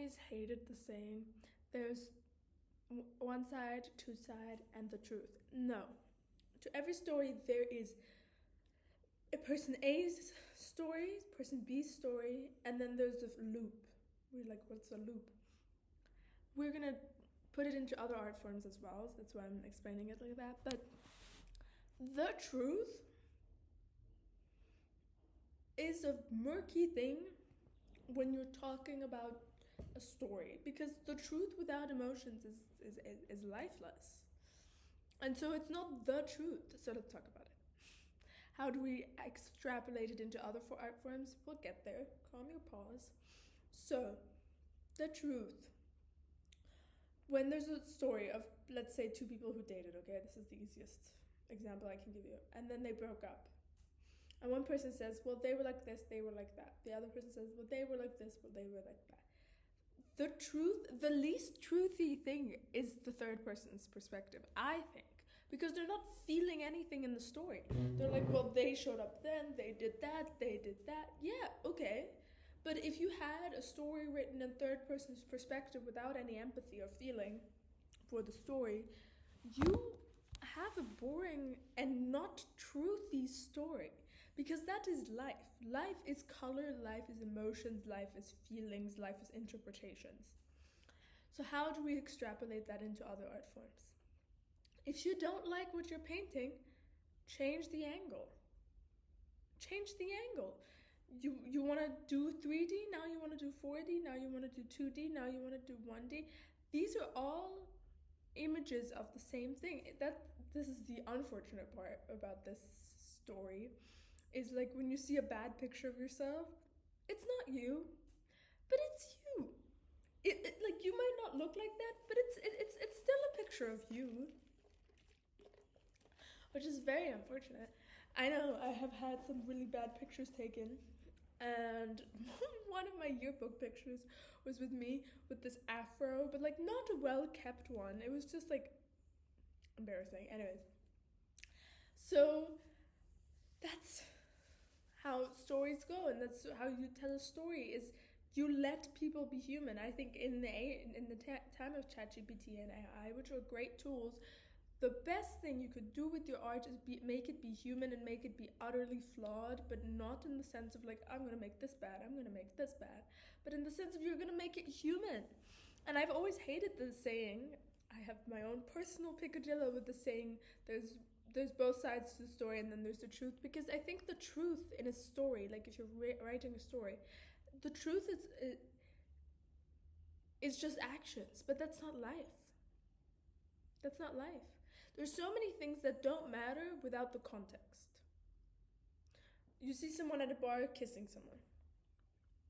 always hated the saying, there's one side, two side, and the truth. No. To every story, there is a person A's story, person B's story, and then there's the loop. We're like, what's a loop? We're gonna put it into other art forms as well, so that's why I'm explaining it like that. But the truth is a murky thing when you're talking about a story, because the truth without emotions is lifeless. And so it's not the truth. So let's talk about it. How do we extrapolate it into other art forms? We'll get there. Calm your pause. So, the truth. When there's a story of, let's say, two people who dated, okay? This is the easiest example I can give you. And then they broke up. And one person says, well, they were like this, they were like that. The other person says, well, they were like this, well, they were like that. The truth, the least truthy thing is the third person's perspective, I think. Because they're not feeling anything in the story. They're like, well, they showed up then, they did that, they did that. Yeah, okay. But if you had a story written in third person's perspective without any empathy or feeling for the story, you have a boring and not truthy story. Because that is life. Life is color, life is emotions, life is feelings, life is interpretations. So how do we extrapolate that into other art forms? If you don't like what you're painting, change the angle. Change the angle. You want to do 3D, now you want to do 4D, now you want to do 2D, now you want to do 1D. These are all images of the same thing. This is the unfortunate part about this story, is like when you see a bad picture of yourself, it's not you, but it's you. Like you might not look like that, but it's still a picture of you, which is very unfortunate. I know I have had some really bad pictures taken, and one of my yearbook pictures was with me with this afro, but like not a well kept one. It was just like embarrassing. Anyways, so that's how stories go, and that's how you tell a story. Is you let people be human. I think in the time of ChatGPT and AI, which are great tools, the best thing you could do with your art is make it be human and make it be utterly flawed, but not in the sense of like, I'm going to make this bad, I'm going to make this bad, but in the sense of you're going to make it human. And I've always hated the saying, I have my own personal picadillo with the saying, there's both sides to the story and then there's the truth, because I think the truth in a story, like if you're writing a story, the truth is just actions, but that's not life. That's not life. There's so many things that don't matter without the context. You see someone at a bar kissing someone.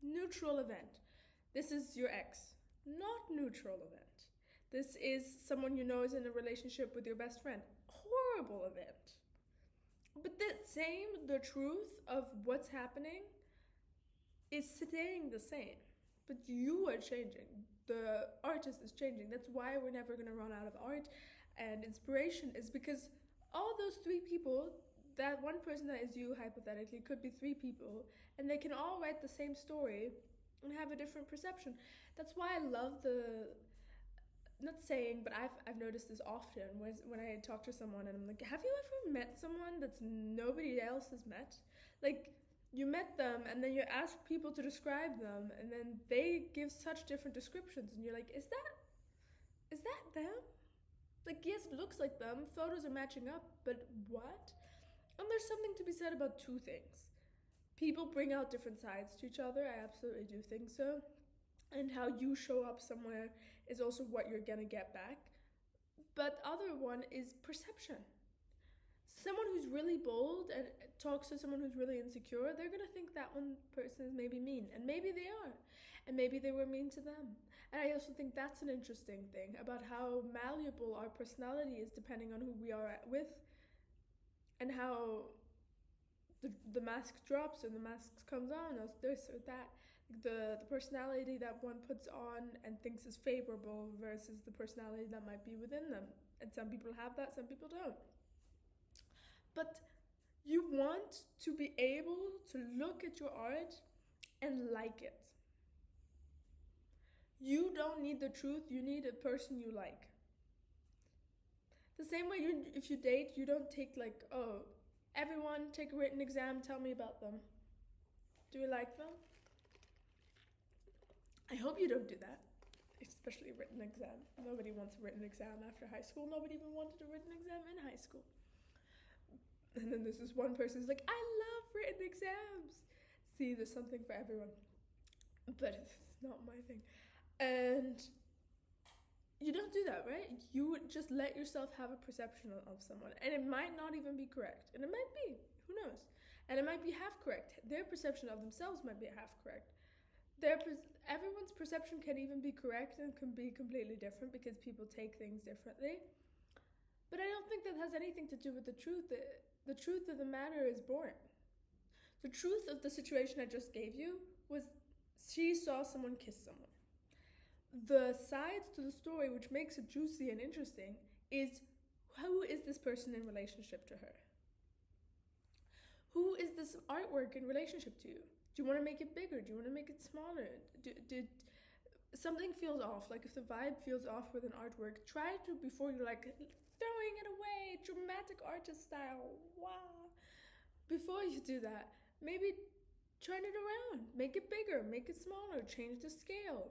Neutral event. This is your ex. Not neutral event. This is someone you know is in a relationship with your best friend. Horrible event. But the truth of what's happening is staying the same. But you are changing. The artist is changing. That's why we're never going to run out of art and inspiration, is because all those three people, that one person that is you hypothetically could be three people, and they can all write the same story and have a different perception. That's why I love the, not saying, but I've noticed this often when I talk to someone and I'm like, have you ever met someone that's nobody else has met? Like, you met them and then you ask people to describe them and then they give such different descriptions and you're like, is that them? Like, yes, it looks like them, photos are matching up, but what? And there's something to be said about two things. People bring out different sides to each other, I absolutely do think so. And how you show up somewhere is also what you're gonna get back. But other one is perception. Someone who's really bold and talks to someone who's really insecure, they're gonna think that one person is maybe mean, and maybe they are, and maybe they were mean to them. And I also think that's an interesting thing about how malleable our personality is depending on who we are with, and how the mask drops and the mask comes on, or this or that. The personality that one puts on and thinks is favorable versus the personality that might be within them. And some people have that, some people don't. But you want to be able to look at your art and like it. don't need the truth, you need a person you like. The same way if you date, you don't take like, oh, everyone take a written exam, tell me about them. Do you like them? I hope you don't do that. Especially a written exam. Nobody wants a written exam after high school. Nobody even wanted a written exam in high school. And then there's this one person who's like, I love written exams. See, there's something for everyone. But it's not my thing. And you don't do that, right? You would just let yourself have a perception of someone. And it might not even be correct. And it might be. Who knows? And it might be half correct. Their perception of themselves might be half correct. Everyone's perception can even be correct and can be completely different because people take things differently. But I don't think that has anything to do with the truth. The truth of the matter is boring. The truth of the situation I just gave you was she saw someone kiss someone. The sides to the story which makes it juicy and interesting is who is this person in relationship to her? Who is this artwork in relationship to you? Do you want to make it bigger? Do you want to make it smaller? Something feels off. Like if the vibe feels off with an artwork, try to, before you're like throwing it away, dramatic artist style, wow. Before you do that, maybe turn it around, make it bigger, make it smaller, change the scale.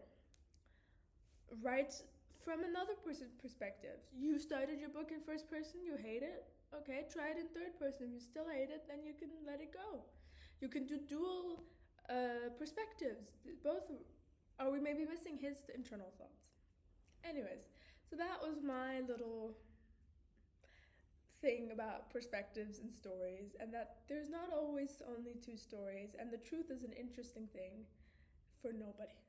Write from another person's perspective. You started your book in first person, you hate it. Okay, try it in third person. If you still hate it, then you can let it go. You can do dual perspectives. Both. Are we maybe missing his internal thoughts? Anyways, so that was my little thing about perspectives and stories, and that there's not always only two stories, and the truth is an interesting thing for nobody.